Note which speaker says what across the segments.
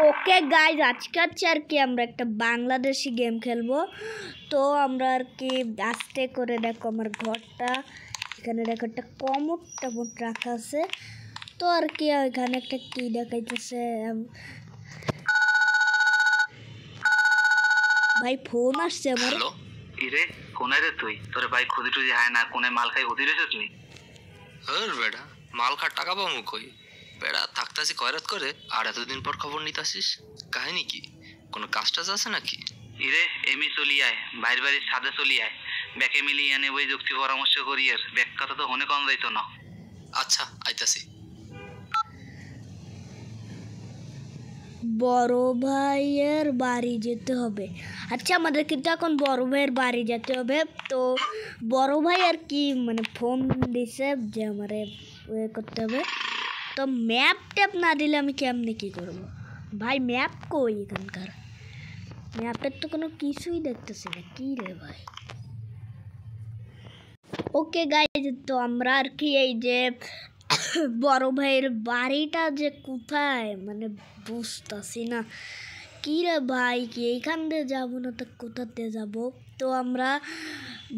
Speaker 1: Okay guys, আজকে আর কি আমরা একটা বাংলাদেশি গেম খেলবো। তো আমরা আর কি আস্তে করে দেখো আমার ঘরটা, এখানে দেখো একটা কমোড টমোড রাখা আছে। তো আর কি এখানে একটা কি দেখাইতেছে, ভাই ফোন আসছে আমার।
Speaker 2: হ্যালো, ইরে কোনায় রে তুই? তোরে ভাই খুদি টুদি হায় না, কোনে মাল খাই হুদি রেছিস তুই?
Speaker 3: বেড়া মাল খার টাকা পাবো কই? বেড়া থাকতাছি কয়রাত করে আর এতদিন পর খবর নিতাসিস, কাহিনী কি? কোনো কাজ টাজ আছে নাকি?
Speaker 2: ইরে এমি চলি আয়, বাইর বাড়ির ছাদে চলি আয়, ব্যাকে মিলিয়ে আনে ওই যুক্তি পরামর্শ করি। আর ব্যাক কথা তো হনে কম যাইতো না।
Speaker 3: আচ্ছা আইতাছি।
Speaker 1: বড় ভাইয়ের বাড়ি যেতে হবে। আচ্ছা, আমাদের কিন্তু এখন বড় ভাইয়ের বাড়ি যেতে হবে। তো বড় ভাই আর কি মানে ফোন দিছে যে আমারে করতে হবে। তো ম্যাপ ট্যাপ না দিলে আমি কেমনে কী করবো ভাই? ম্যাপ কই এখানকার? ম্যাপের তো কোনো কিছুই দেখতেছি না। কী রে ভাই? ওকে গাইজ, তো আমরা আর কি এই যে বড় ভাইয়ের বাড়িটা যে কোথায় মানে বুঝতেছি না। কী রে ভাই, কি এইখান দিয়ে যাবো না তো কোথা দিয়ে যাবো? তো আমরা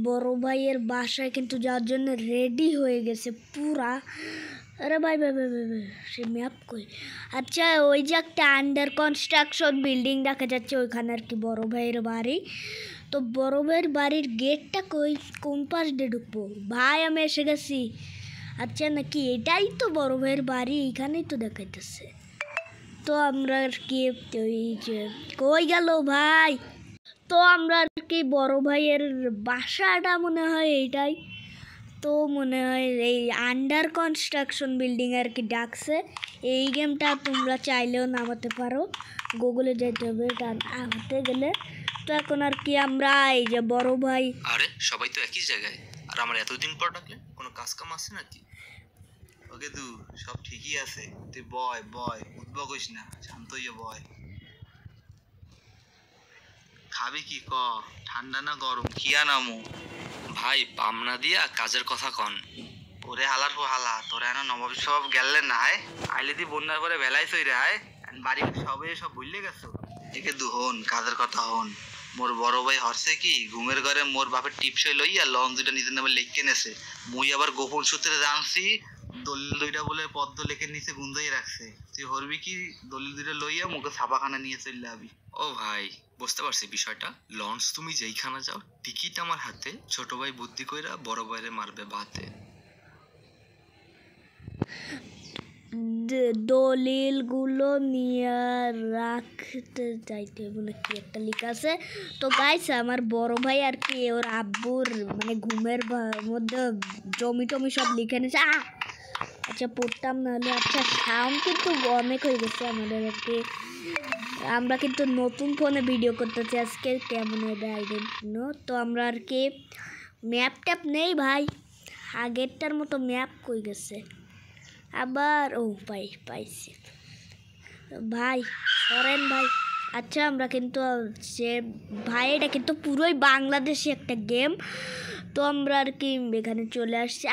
Speaker 1: বড় ভাইয়ের বাসায় কিন্তু যাওয়ার জন্য রেডি হয়ে গেছে পুরা। আরে ভাই ভাই ভাই ভাই ভাই, সে ম্যাপ কই? আচ্ছা, ওই যে একটা আন্ডার কনস্ট্রাকশন বিল্ডিং দেখা যাচ্ছে, ওইখানে আর কি বড় ভাইয়ের বাড়ি। তো বড় ভাইয়ের বাড়ির গেটটা কই, কোন পাশ দিয়ে ঢুকবো? ভাই আমি এসে গেছি। আচ্ছা, নাকি এটাই তো বড় ভাইয়ের বাড়ি? এইখানেই তো দেখাইতেছে। তো আমরা আর কি ওই যে কই গেল ভাই? তো আমরা আর কি বড় ভাইয়ের বাসাটা মনে হয় এইটাই। তো মনে হয় এই আন্ডার কনস্ট্রাকশন বিল্ডিং আর কি ডাকছে। এই গেমটা তোমরা চাইলেও নামাতে পারো, গুগলে যেতে হবে এটা নামাতে গেলে। তো এখন আর কি আমরা এই যে বড় ভাই,
Speaker 3: আরে সবাই তো একই জায়গায়, আর আমার এতদিন পর ডাকলে কোনো কাজ কাম আছে নাকি?
Speaker 2: ওকে দু, সব ঠিকই আছে, তুই বয় বয়, উদ্ভব হইস না, শান্ত হইয়া বয়। খাবি কি ক? ঠান্ডা না গরম কি আনামু?
Speaker 3: ভাই পামনা দিয়া কাজের কথা কন।
Speaker 2: ওরে হালার পর হালা, তোরা এনে নবাব সব গেলেন না হায়, আইলে দি বন্যার পরে বেলাই চই রে হায়, বাড়ি সবে সব ভুললে গেছো। একে দু হন, কাজের কথা হন। মোর বড় ভাই হরছে কি ঘুমের ঘরে মোর বাপের টিপসই লইয়া লঞ্চ দুইটা নিজের নামে লিখে নেছে। মুই আবার গোপন সূত্রে জানছি দলিল দুইটা বলে পদ্ম লেখে নিচে গুন্দাই রাখছে। তুই হরবি কি দলিল দুইটা লইয়া মুখে ছাপাখানা নিয়ে চলে আবি।
Speaker 3: ও ভাই বুঝতে পারছি বিষয়টা। লঞ্চ তুমি যেইখানে যাও টিকিট আমার হাতে, ছোট ভাই বুদ্ধি কইরা বড় ভাইরে মারবে ভাতে।
Speaker 1: দলিলগুলো নিয়ে রাখতে চাইতে বলে কি একটা লেখা আছে। তো গাইস, আমার বড় ভাই আর কি ওর আব্বুর মানে ঘুমের মধ্যে জমি টমি সব লিখে নিয়েছে। আচ্ছা পড়তাম নাহলে। আচ্ছা, সাউন্ড কিন্তু অনেক হয়ে গেছে আমাদের আর কি। আমরা কিন্তু নতুন ফোনে ভিডিও করতেছি আজকে, কেমন হবে আই ডোন্ট নো। তো আমরা আর কি ম্যাপ ট্যাপ নেই ভাই, আগেরটার মতো ম্যাপ কই গেছে আবার? ও পাইছি ভাই, সরেন ভাই। আচ্ছা, আমরা কিন্তু সে ভাই এটা কিন্তু পুরোই বাংলাদেশি একটা গেম। তো আমরা আর কি এখানে চলে আসছি।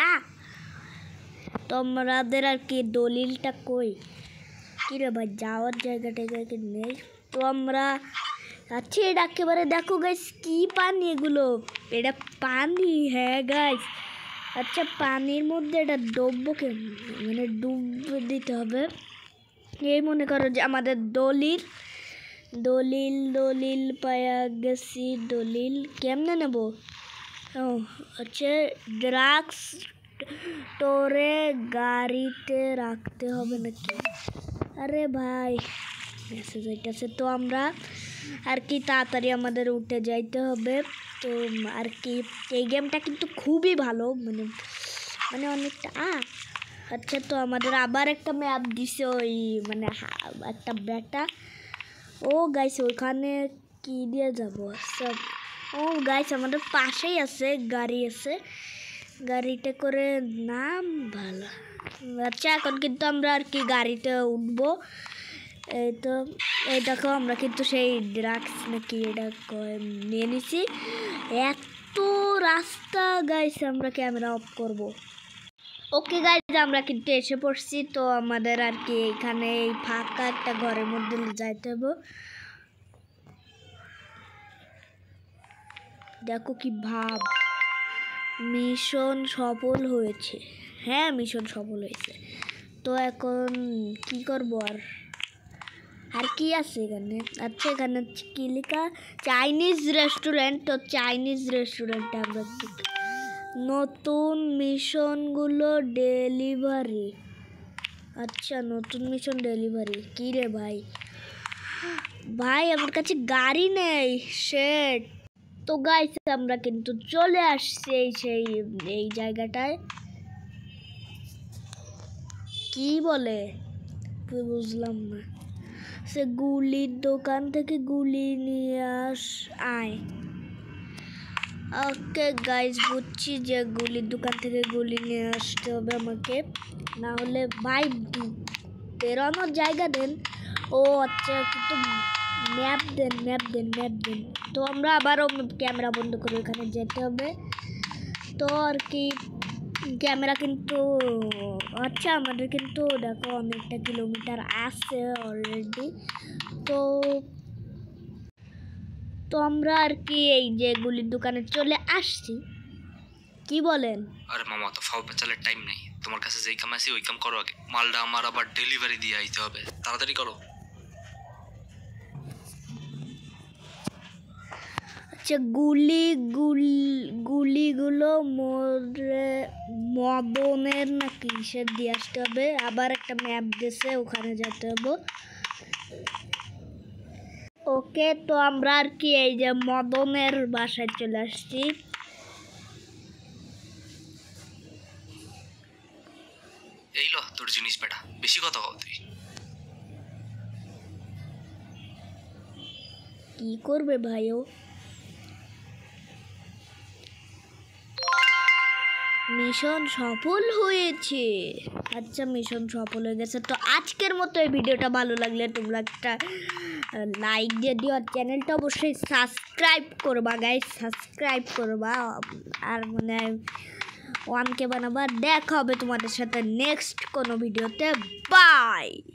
Speaker 1: তো আমাদের আর কি দলিলটা কই? কী রে ভাই, যাওয়ার জায়গাটা কি নেই? তো আমরা আচ্ছা, এটা একেবারে দেখো গাইস, কি পানি এগুলো? এটা পানি, হ্যাঁ গাইস। আচ্ছা, পানির মধ্যে এটা ডুববো কেমন? মানে ডুব দিতে হবে। এই মনে করো যে আমাদের দলিল দলিল দলিল পায়া গেছি। দলিল কেমনে নেব? ও আচ্ছা, ড্রাগস স্টোরে গাড়িতে রাখতে হবে নাকি? আরে ভাই মেসেজ হইতেছে। তো আমরা আর কি তাড়াতাড়ি আমাদের উঠে যাইতে হবে। তো আর কি এই গেমটা কিন্তু খুবই ভালো, মানে মানে অনেকটা আচ্ছা, তো আমাদের আবার একটা ম্যাপ দিছে ওই মানে একটা ব্যাটা। ও গাইস, ওইখানে কি দিয়ে যাব? সব ও গাইস, আমাদের পাশেই আছে গাড়ি আছে, গাড়িতে করে নাম ভালো। আচ্ছা, এখন কিন্তু আমরা আর কি গাড়িতে উঠবো। এই তো এই দেখো, আমরা কিন্তু সেই ড্রাগস নাকি এটা নিয়ে নিছি। এত রাস্তা গাইস, আমরা ক্যামেরা অফ করব। ওকে গাইজ, আমরা কিন্তু এসে পড়ছি। তো আমাদের আর কি এখানে এই ফাঁকা একটা ঘরের মধ্যে যাইতে হবে। দেখো কি ভাব, মিশন সফল হয়েছে। হ্যাঁ, মিশন সফল হয়েছে। তো এখন কি করব আর কি আছে এখানে? আচ্ছা, এখানে কি লেখা? Chinese restaurant. তো চাইনিজ রেস্টুরেন্টে আমরা নতুন মিশনগুলো ডেলিভারি। আচ্ছা, নতুন মিশন ডেলিভারি। কি রে ভাই? ভাই আমার কাছে গাড়ি নেই, শেট। তো গাইস, আমরা কিন্তু চলে আসছি এই জায়গাটায়। কি বলে বুঝলাম না। সে গুলির দোকান থেকে গুলি নিয়ে আয়। ওকে গাইস, বুঝছি যে গুলির দোকান থেকে গুলি নিয়ে আসতে হবে আমাকে, না হলে ভাই বেরোনোর জায়গা দেন। ও আচ্ছা, কিন্তু ম্যাপ দেন। তো আমরা আবারও ক্যামেরা বন্ধ করে ওখানে যেতে হবে। তো আর কি ক্যামেরা কিন্তু আচ্ছা, আমাদের কিন্তু দেখো অনেকটা কিলোমিটার আছে অলরেডি। তো আমরা আর কি এই যে গুলির দোকানে চলে আসছি। কি বলেন?
Speaker 3: আরে মামা, তো ফাও পেঁচালের টাইম নেই। তোমার কাছে যেই কাম আছে ওই কাম করো আগে। মালটা আমার আবার ডেলিভারি দিয়ে আইতে হবে, তাড়াতাড়ি করো।
Speaker 1: আচ্ছা, গুলিগুলো মদনের না কিসের দিয়ে আসতে হবে। আবার একটা ম্যাপ দিয়েছে, ওখানে যেতে হবে। ওকে, তো আমরা আর কি এই যে মদনের বাসায় চলে আসছি।
Speaker 3: এই লো তোর জিনিস বেটা, বেশি কথা বল তুই।
Speaker 1: কি করবে ভাইও? মিশন সফল হয়েছে। আচ্ছা, মিশন সফল হয়ে গেছে। তো আজকের মতো এই ভিডিওটা ভালো লাগলে তোমরা একটা লাইক দিয়ে দিও, আর চ্যানেলটা অবশ্যই সাবস্ক্রাইব করবা গাইস, সাবস্ক্রাইব করবা। আর মানে 1K বানাবা। দেখা হবে তোমাদের সাথে নেক্সট কোনো ভিডিওতে। বাই।